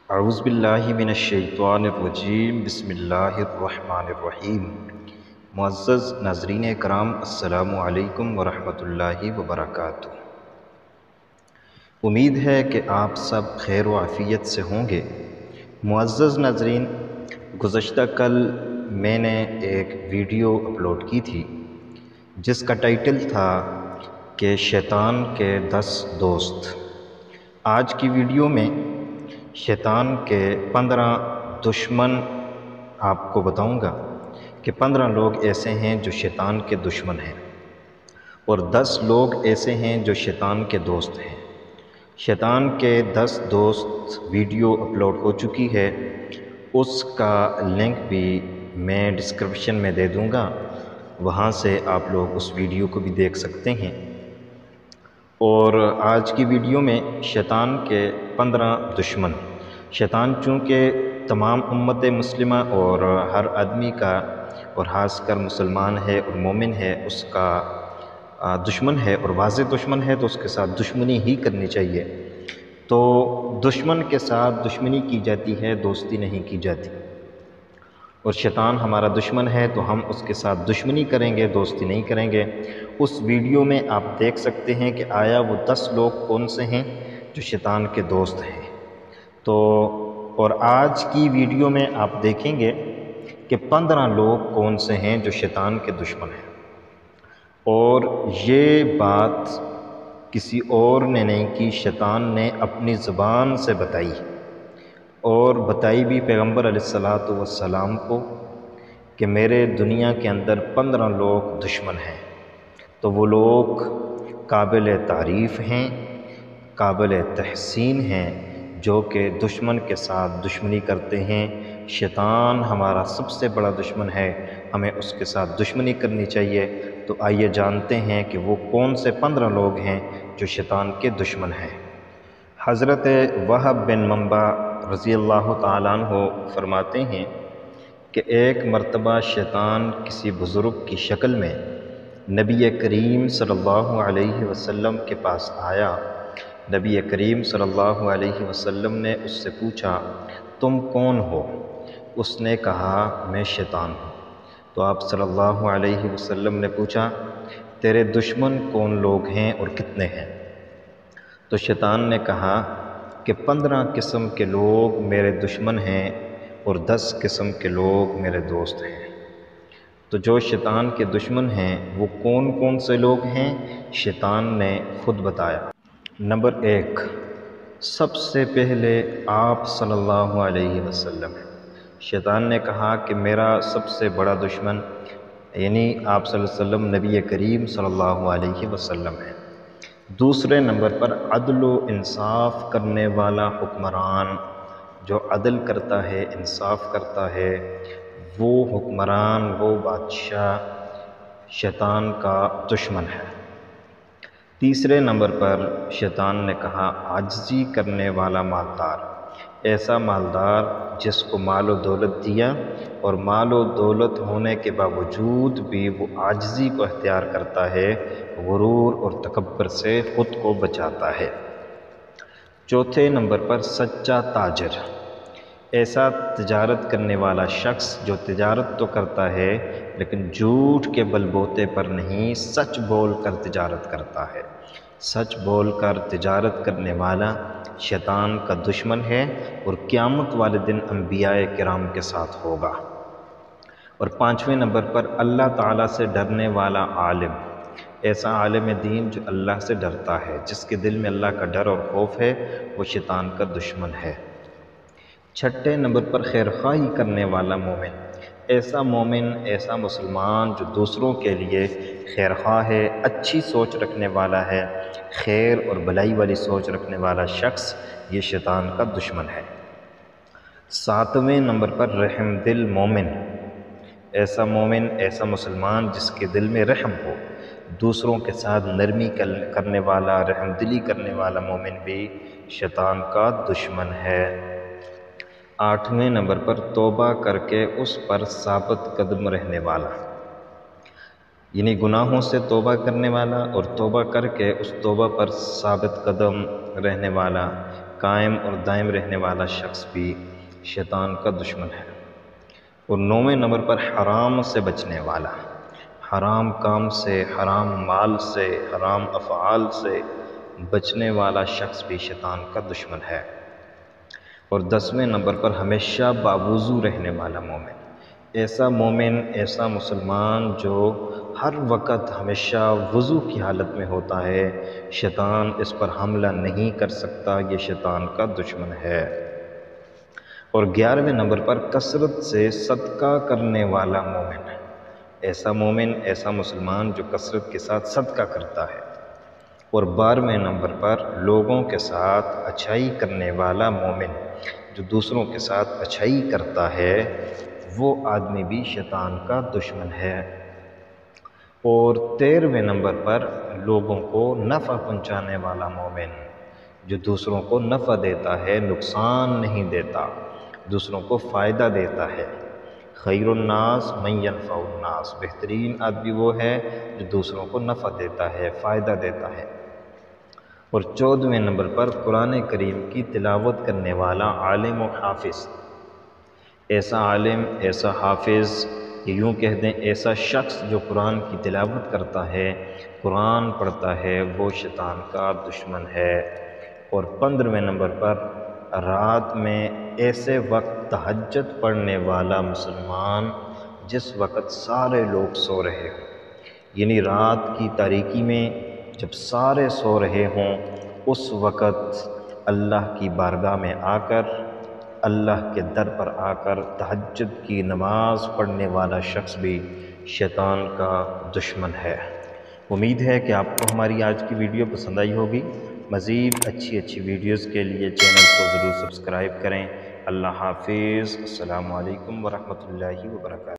اعوذ باللہ من الشیطان الرجیم بسم اللہ الرحمن الرحیم۔ معزز ناظرین کرام، السلام علیکم ورحمۃ اللہ وبرکاتہ۔ امید ہے کہ آپ سب خیر و عافیت سے ہوں گے۔ معزز ناظرین، گزشتہ کل میں نے ایک ویڈیو اپلوڈ کی تھی جس کا ٹائٹل تھا کہ شیطان کے 10 دوست۔ آج کی ویڈیو میں شیطان کے 15 دشمن آپ کو بتاؤں گا کہ 15 لوگ ایسے ہیں جو شیطان کے دشمن ہیں اور 10 لوگ ایسے ہیں جو شیطان کے دوست ہیں۔ شیطان کے 10 دوست ویڈیو اپلوڈ ہو چکی ہے، اس کا لنک بھی میں ڈسکرپشن میں دے دوں گا، وہاں سے آپ لوگ اس ویڈیو کو بھی دیکھ سکتے ہیں۔ اور آج کی ویڈیو میں شیطان کے 15 دشمن۔ شیطان چونکہ تمام امت مسلمہ اور ہر آدمی کا اور خاص کر مسلمان ہے اور مومن ہے اس کا دشمن ہے اور واضح دشمن ہے، تو اس کے ساتھ دشمنی ہی کرنی چاہیے۔ تو دشمن کے ساتھ دشمنی کی جاتی ہے، دوستی نہیں کی جاتی۔ اور شیطان ہمارا دشمن ہے تو ہم اس کے ساتھ دشمنی کریں گے، دوستی نہیں کریں گے۔ اس ویڈیو میں آپ دیکھ سکتے ہیں کہ آیا وہ 10 لوگ کون سے ہیں جو شیطان کے دوست ہیں۔ تو اور آج کی ویڈیو میں آپ دیکھیں گے کہ 15 لوگ کون سے ہیں جو شیطان کے دشمن ہیں۔ اور یہ بات کسی اور نے نہیں کی، شیطان نے اپنی زبان سے بتائی، اور بتائی بھی پیغمبر علیہ الصلوۃ والسلام کو کہ میرے دنیا کے اندر 15 لوگ دشمن ہیں۔ تو وہ لوگ قابل تعریف ہیں، قابل تحسین ہیں، جو کہ دشمن کے ساتھ دشمنی کرتے ہیں۔ شیطان ہمارا سب سے بڑا دشمن ہے، ہمیں اس کے ساتھ دشمنی کرنی چاہیے۔ تو آئیے جانتے ہیں کہ وہ کون سے 15 لوگ ہیں جو شیطان کے دشمن ہیں۔ حضرت وہب بن منبع رضی اللہ تعالیٰ عنہ فرماتے ہیں کہ ایک مرتبہ شیطان کسی بزرگ کی شکل میں نبی کریم صلی اللہ علیہ وسلم کے پاس آیا۔ نبی کریم صلی اللہ علیہ وسلم نے اس سے پوچھا، تم کون ہو؟ اس نے کہا، میں شیطان ہوں۔ تو آپ صلی اللہ علیہ وسلم نے پوچھا، تیرے دشمن کون لوگ ہیں اور کتنے ہیں؟ تو شیطان نے کہا کہ 15 قسم کے لوگ میرے دشمن ہیں اور 10 قسم کے لوگ میرے دوست ہیں۔ تو جو شیطان کے دشمن ہیں وہ کون کون سے لوگ ہیں؟ شیطان نے خود بتایا۔ نمبر 1، سب سے پہلے آپ صلی اللہ علیہ وسلم۔ شیطان نے کہا کہ میرا سب سے بڑا دشمن یعنی آپ صلی اللہ علیہ وسلم نبی کریم صلی اللہ علیہ وسلم ہے۔ دوسرے نمبر پر عدل و انصاف کرنے والا حکمران، جو عدل کرتا ہے، انصاف کرتا ہے، وہ حکمران، وہ بادشاہ شیطان کا دشمن ہے۔ تیسرے نمبر پر شیطان نے کہا عاجزی کرنے والا مالدار، ایسا مالدار جس کو مال و دولت دیا اور مال و دولت ہونے کے باوجود بھی وہ عاجزی کو اختیار کرتا ہے، غرور اور تکبر سے خود کو بچاتا ہے۔ چوتھے نمبر پر سچا تاجر، ایسا تجارت کرنے والا شخص جو تجارت تو کرتا ہے لیکن جھوٹ کے بل بوتے پر نہیں، سچ بول کر تجارت کرتا ہے۔ سچ بول کر تجارت کرنے والا شیطان کا دشمن ہے اور قیامت والے دن انبیاء کرام کے ساتھ ہوگا۔ اور 5ویں نمبر پر اللہ تعالیٰ سے ڈرنے والا عالم، ایسا عالم دین جو اللہ سے ڈرتا ہے، جس کے دل میں اللہ کا ڈر اور خوف ہے، وہ شیطان کا دشمن ہے۔ 6 نمبر پر خیرخواہی کرنے والا مومن، ایسا مومن، ایسا مسلمان جو دوسروں کے لیے خیرخواہ ہے، اچھی سوچ رکھنے والا ہے، خیر اور بھلائی والی سوچ رکھنے والا شخص، یہ شیطان کا دشمن ہے۔ 7ویں نمبر پر رحم دل مومن، ایسا مومن، ایسا مسلمان جس کے دل میں رحم ہو، دوسروں کے ساتھ نرمی کرنے والا، رحم دلی کرنے والا مومن بھی شیطان کا دشمن ہے۔ 8ویں نمبر پر توبہ کر کے اس پر ثابت قدم رہنے والا، یعنی گناہوں سے توبہ کرنے والا اور توبہ کر کے اس توبہ پر ثابت قدم رہنے والا، قائم اور دائم رہنے والا شخص بھی شیطان کا دشمن ہے۔ اور 9ویں نمبر پر حرام سے بچنے والا، حرام کام سے، حرام مال سے، حرام افعال سے بچنے والا شخص بھی شیطان کا دشمن ہے۔ اور 10ویں نمبر پر ہمیشہ باوضو رہنے والا مومن، ایسا مومن، ایسا مسلمان جو ہر وقت ہمیشہ وضو کی حالت میں ہوتا ہے، شیطان اس پر حملہ نہیں کر سکتا، یہ شیطان کا دشمن ہے۔ اور 11ویں نمبر پر کثرت سے صدقہ کرنے والا مومن، ایسا مومن، ایسا مسلمان جو کثرت کے ساتھ صدقہ کرتا ہے۔ اور 12ویں نمبر پر لوگوں کے ساتھ اچھائی کرنے والا مومن، جو دوسروں کے ساتھ اچھائی کرتا ہے، وہ آدمی بھی شیطان کا دشمن ہے۔ اور 13ویں نمبر پر لوگوں کو نفع پہنچانے والا مومن، جو دوسروں کو نفع دیتا ہے، نقصان نہیں دیتا، دوسروں کو فائدہ دیتا ہے۔ خیر الناس من ینفع الناس، بہترین آدمی وہ ہے جو دوسروں کو نفع دیتا ہے، فائدہ دیتا ہے۔ اور 14ویں نمبر پر قرآن کریم کی تلاوت کرنے والا عالم و حافظ، ایسا عالم، ایسا حافظ، یوں کہہ دیں ایسا شخص جو قرآن کی تلاوت کرتا ہے، قرآن پڑھتا ہے، وہ شیطان کا دشمن ہے۔ اور 15ویں نمبر پر رات میں ایسے وقت تہجد پڑھنے والا مسلمان جس وقت سارے لوگ سو رہے ہوں، یعنی رات کی تاریکی میں جب سارے سو رہے ہوں، اس وقت اللہ کی بارگاہ میں آ کر، اللہ کے در پر آ کر تہجد کی نماز پڑھنے والا شخص بھی شیطان کا دشمن ہے۔ امید ہے کہ آپ کو ہماری آج کی ویڈیو پسند آئی ہوگی۔ مزید اچھی ویڈیوز کے لیے چینل کو ضرور سبسکرائب کریں۔ اللہ حافظ۔ السلام علیکم ورحمۃ اللہ وبرکاتہ۔